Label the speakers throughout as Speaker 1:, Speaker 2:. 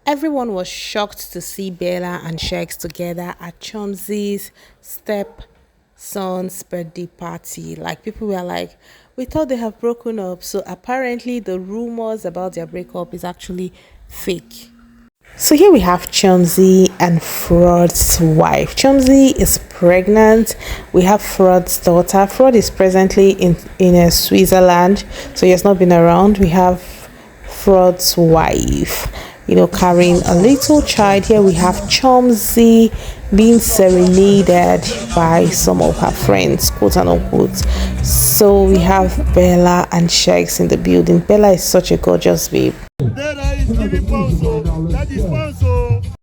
Speaker 1: Everyone was shocked to see Bella and Sheggz together at Chomzy's stepson's birthday party. Like, people were like, we thought they have broken up. So apparently the rumors about their breakup is actually fake. So here we have Chomzy and Fraud's wife. Chomzy is pregnant. We have Fraud's daughter. Fraud is presently in Switzerland, so he has not been around. We have Fraud's wife, carrying a little child. Here we have Chomzy being serenaded by some of her friends, quote and unquote. So we have Bella and Sheggz in the building. Bella is such a gorgeous babe.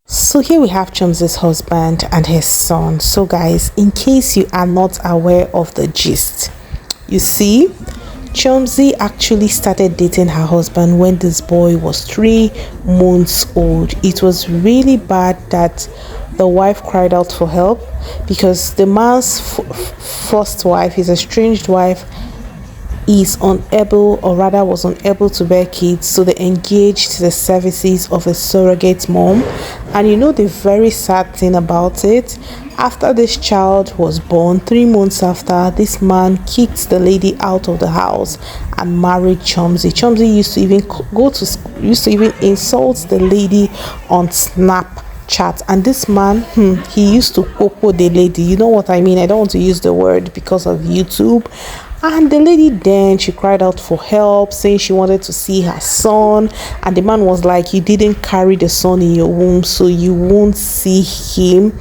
Speaker 1: So here we have Chomzy's husband and his son. So guys, in case you are not aware of the gist, you see, Chomzy actually started dating her husband when this boy was 3 months old. It was really bad that the wife cried out for help because the man's first wife, his estranged wife, is unable, or rather was unable, to bear kids, so they engaged the services of a surrogate mom. And the very sad thing about it, after this child was born, 3 months after, this man kicked the lady out of the house and married Chomzy. Chomzy used to even insult the lady on Snapchat, and this man, he used to popo the lady. You know what I mean? I don't want to use the word because of YouTube. And the lady then, she cried out for help, saying she wanted to see her son. And the man was like, you didn't carry the son in your womb, so you won't see him.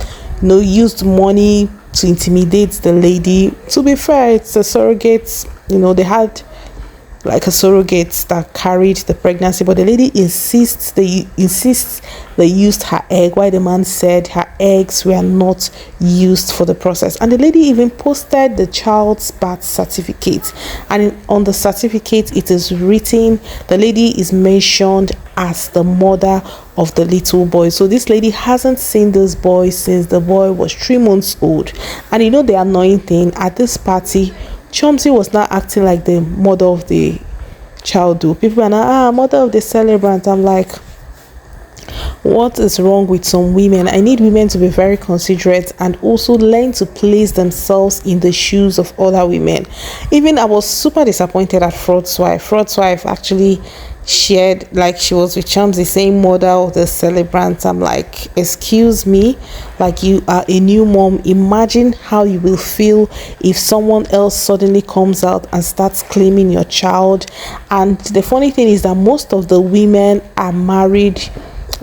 Speaker 1: Used money to intimidate the lady. To be fair, it's a surrogate. They had like a surrogate that carried the pregnancy, but the lady insists they used her egg, while the man said her eggs were not used for the process. And the lady even posted the child's birth certificate, and on the certificate it is written, the lady is mentioned as the mother of the little boy. So this lady hasn't seen this boy since the boy was 3 months old. And the annoying thing, at this party, Chomzy was not acting like the mother of the child. People are now, mother of the celebrant. I'm like, what is wrong with some women? I need women to be very considerate and also learn to place themselves in the shoes of other women. Even I was super disappointed at Fraud's wife. Fraud's wife actually shared, like, she was with Chomzy saying mother of the celebrant. I'm like, excuse me, like, you are a new mom. Imagine how you will feel if someone else suddenly comes out and starts claiming your child. And the funny thing is that most of the women are married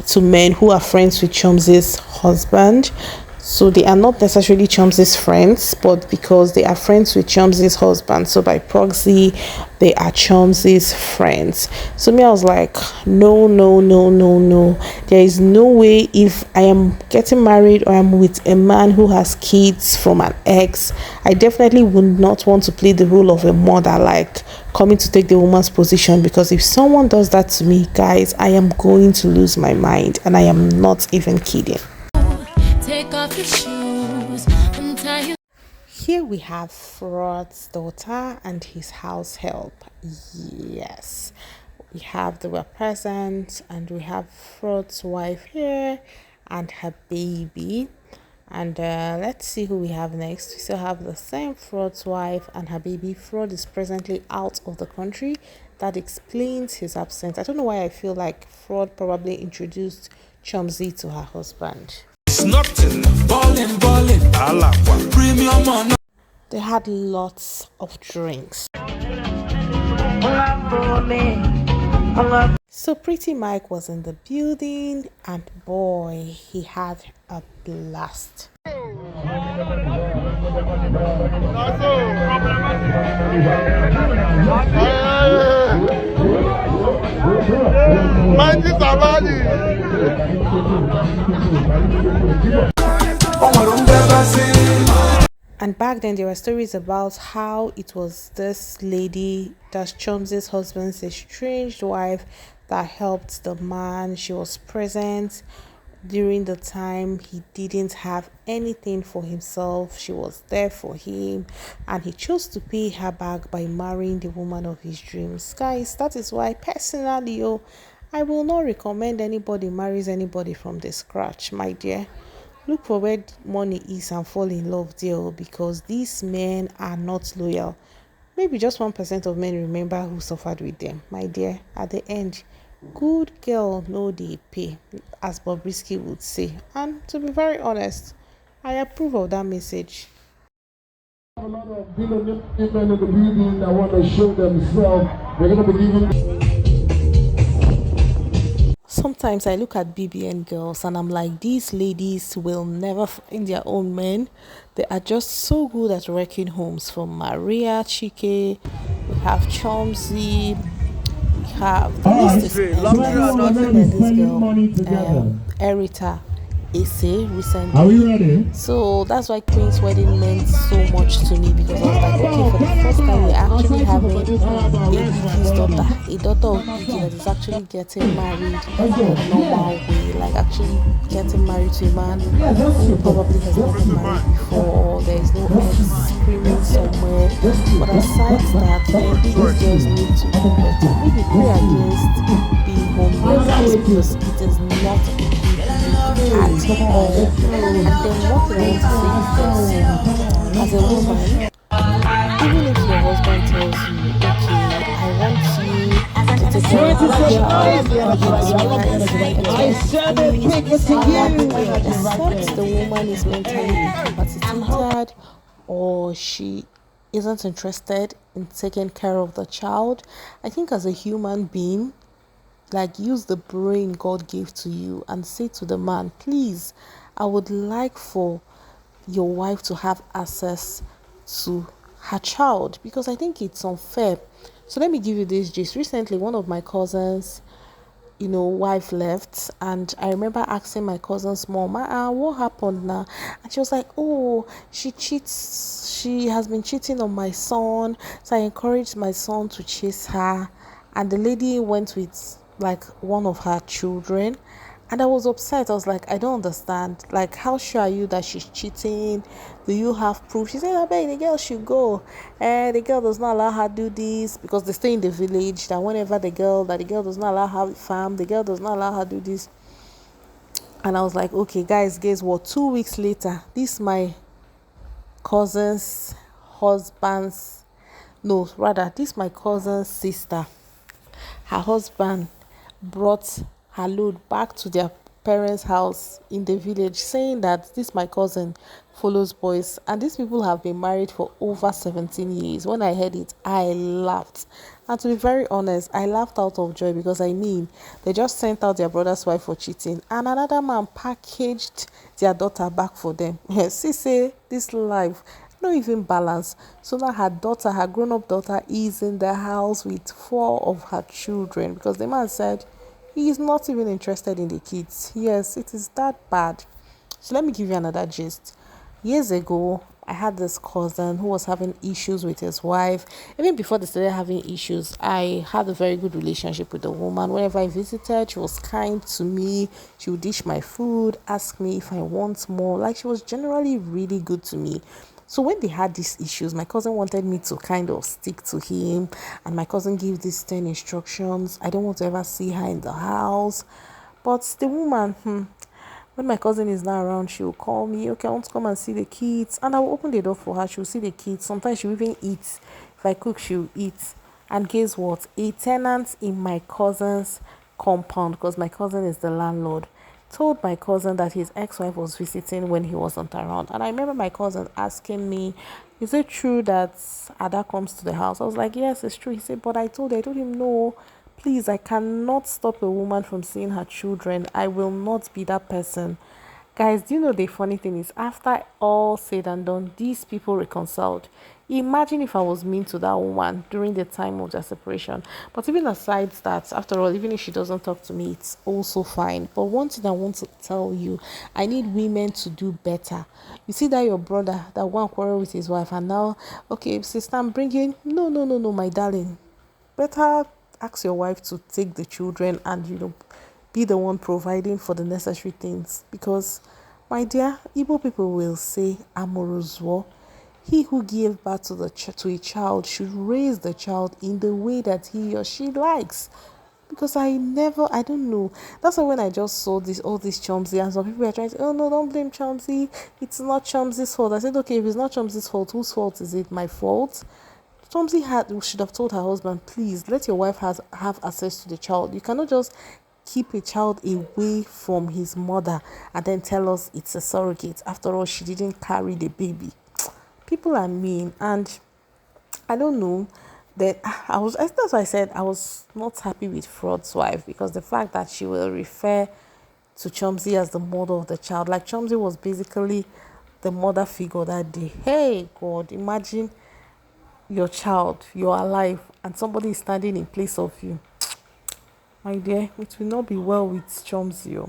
Speaker 1: to men who are friends with Chomzy's husband. So they are not necessarily Chomzy's friends, but because they are friends with Chomzy's husband, so by proxy they are Chomzy's friends. So I was like, no, there is no way. If I am getting married or I'm with a man who has kids from an ex, I definitely would not want to play the role of a mother, like coming to take the woman's position. Because if someone does that to me, guys, I am going to lose my mind, and I am not even kidding. Take off your shoes, untie your... Here we have Fraud's daughter and his house help. Yes, they were present, and we have Fraud's wife here and her baby. And let's see who we have next. We still have the same Fraud's wife and her baby. Fraud is presently out of the country. That explains his absence. I don't know why I feel like Fraud probably introduced Chomzy to her husband. Nothing, ballin', premium on. They had lots of drinks. So Pretty Mike was in the building, and boy, he had a blast. And back then there were stories about how it was this lady, that's Chomzy's husband's estranged wife, that helped the man. She was present during the time he didn't have anything for himself. She was there for him, and he chose to pay her back by marrying the woman of his dreams. Guys, that is why personally, I will not recommend anybody marries anybody from the scratch, my dear. Look for where money is and fall in love there, because these men are not loyal. Maybe just 1% of men remember who suffered with them, my dear. At the end, good girl no dey pay, as Bobrisky would say. And to be very honest, I approve of that message.
Speaker 2: A lot of billionaire women in the building that want to show themselves. They're going to be giving.
Speaker 1: Sometimes I look at BBN girls and I'm like, these ladies will never find their own men. They are just so good at wrecking homes. From Maria Chike, we have Chomzy, we have, the list is endless. Even this girl, Erita Ese recently.
Speaker 2: Are we ready?
Speaker 1: So that's why Queen's wedding meant so much to me, because I was like, okay, for the first time we're actually having a Biggie's daughter, a daughter of Biggie that is actually getting married the normal way, like actually getting married to a man who probably has not been married before. There is no ex screaming somewhere. But aside that, then Biggie's girls need to do better. Maybe pray against being homeless, because it is not a good at all. And then what I want to say is this: as a woman, even if your husband tells you, okay, I want you to take care of the child, except the woman is mentally incapacitated, or she isn't interested in taking care of the child, I think as a human being, like, use the brain God gave to you and say to the man, please, I would like for your wife to have access to her child, because I think it's unfair. So let me give you this gist. Recently, one of my cousins, wife left, and I remember asking my cousin's mom, what happened now? And she was like, oh, she has been cheating on my son, so I encouraged my son to chase her, and the lady went with like one of her children. And I was upset. I was like, I don't understand. Like, how sure are you that she's cheating? Do you have proof? She said, I bet the girl should go. And the girl does not allow her to do this, because they stay in the village. That whenever the girl does not allow her to farm, the girl does not allow her to do this. And I was like, okay, guys, guess what? 2 weeks later, this my cousin's husband's, no, rather, this my cousin's sister. Her husband brought her load back to their parents' house in the village, saying that this my cousin follows boys, and these people have been married for over 17 years. When I heard it, I laughed. And to be very honest, I laughed out of joy, because they just sent out their brother's wife for cheating, and another man packaged their daughter back for them. See, say this life no even balance. So now her grown-up daughter, is in the house with 4 of her children, because the man said he is not even interested in the kids. Yes, it is that bad. So let me give you another gist. Years ago, I had this cousin who was having issues with his wife. Even before they started having issues, I had a very good relationship with the woman. Whenever I visited, she was kind to me. She would dish my food, ask me if I want more. Like, she was generally really good to me. So when they had these issues, my cousin wanted me to kind of stick to him, and my cousin gave these 10 instructions. I don't want to ever see her in the house. But the woman, when my cousin is not around, she will call me, okay, I want to come and see the kids. And I will open the door for her. She will see the kids. Sometimes she will even eat. If I cook, she will eat. And guess what? A tenant in my cousin's compound, because my cousin is the landlord, told my cousin that his ex-wife was visiting when he wasn't around. And I remember my cousin asking me, is it true that Ada comes to the house? I was like, yes, it's true. He said, but I told him, no, please, I cannot stop a woman from seeing her children. I will not be that person. Guys, do you know the funny thing is, after all said and done, these people reconciled. Imagine if I was mean to that woman during the time of their separation. But even aside that, after all, even if she doesn't talk to me, it's also fine. But one thing I want to tell you, I need women to do better. You see that your brother that won't quarrel with his wife, and now, okay, sister, I'm bringing, no, my darling. Better ask your wife to take the children and, be the one providing for the necessary things, because, my dear, Igbo people will say, amorozwo. He who gave birth to a child should raise the child in the way that he or she likes. because I don't know. That's why when I just saw this, all this Chomzy, and some people are trying to, oh no, don't blame Chomzy. It's not Chomzy's fault. I said, okay, if it's not Chomzy's fault, whose fault is it? My fault? Should have told her husband, please let your wife have access to the child. You cannot just keep a child away from his mother and then tell us it's a surrogate. After all, she didn't carry the baby. People are mean, and I don't know. That that's why I said I was not happy with Fraud's wife, because the fact that she will refer to Chomzy as the mother of the child, like Chomzy was basically the mother figure that day. Hey God, imagine your child, you're alive, and somebody is standing in place of you. My dear, it will not be well with Chomzy.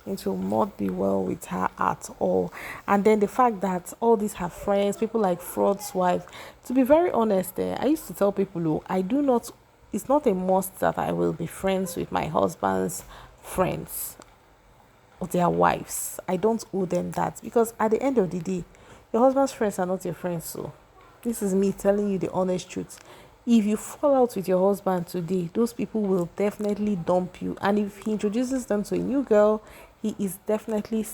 Speaker 1: It will not be well with her at all. And then the fact that all these her friends, people like Fraud's wife, to be very honest, I used to tell people, oh, I do not, it's not a must that I will be friends with my husband's friends or their wives. I don't owe them that, because at the end of the day, your husband's friends are not your friends. So this is me telling you the honest truth. If you fall out with your husband today, those people will definitely dump you. And if he introduces them to a new girl, he is definitely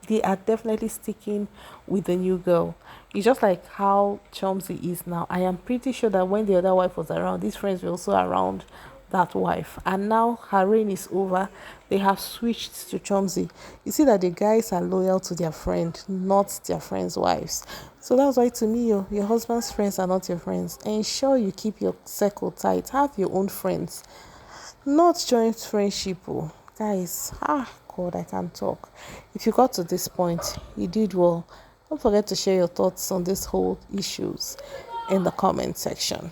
Speaker 1: they are definitely sticking with the new girl. It's just like how Chomzy is now. I am pretty sure that when the other wife was around, these friends were also around that wife, and now her reign is over. They have switched to Chomzy. You see that the guys are loyal to their friend, not their friends' wives. So that's why, to me, your husband's friends are not your friends. Ensure you keep your circle tight. Have your own friends, not joint friendship. Oh guys, God, I can't talk. If you got to this point, you did well. Don't forget to share your thoughts on this whole issues in the comment section.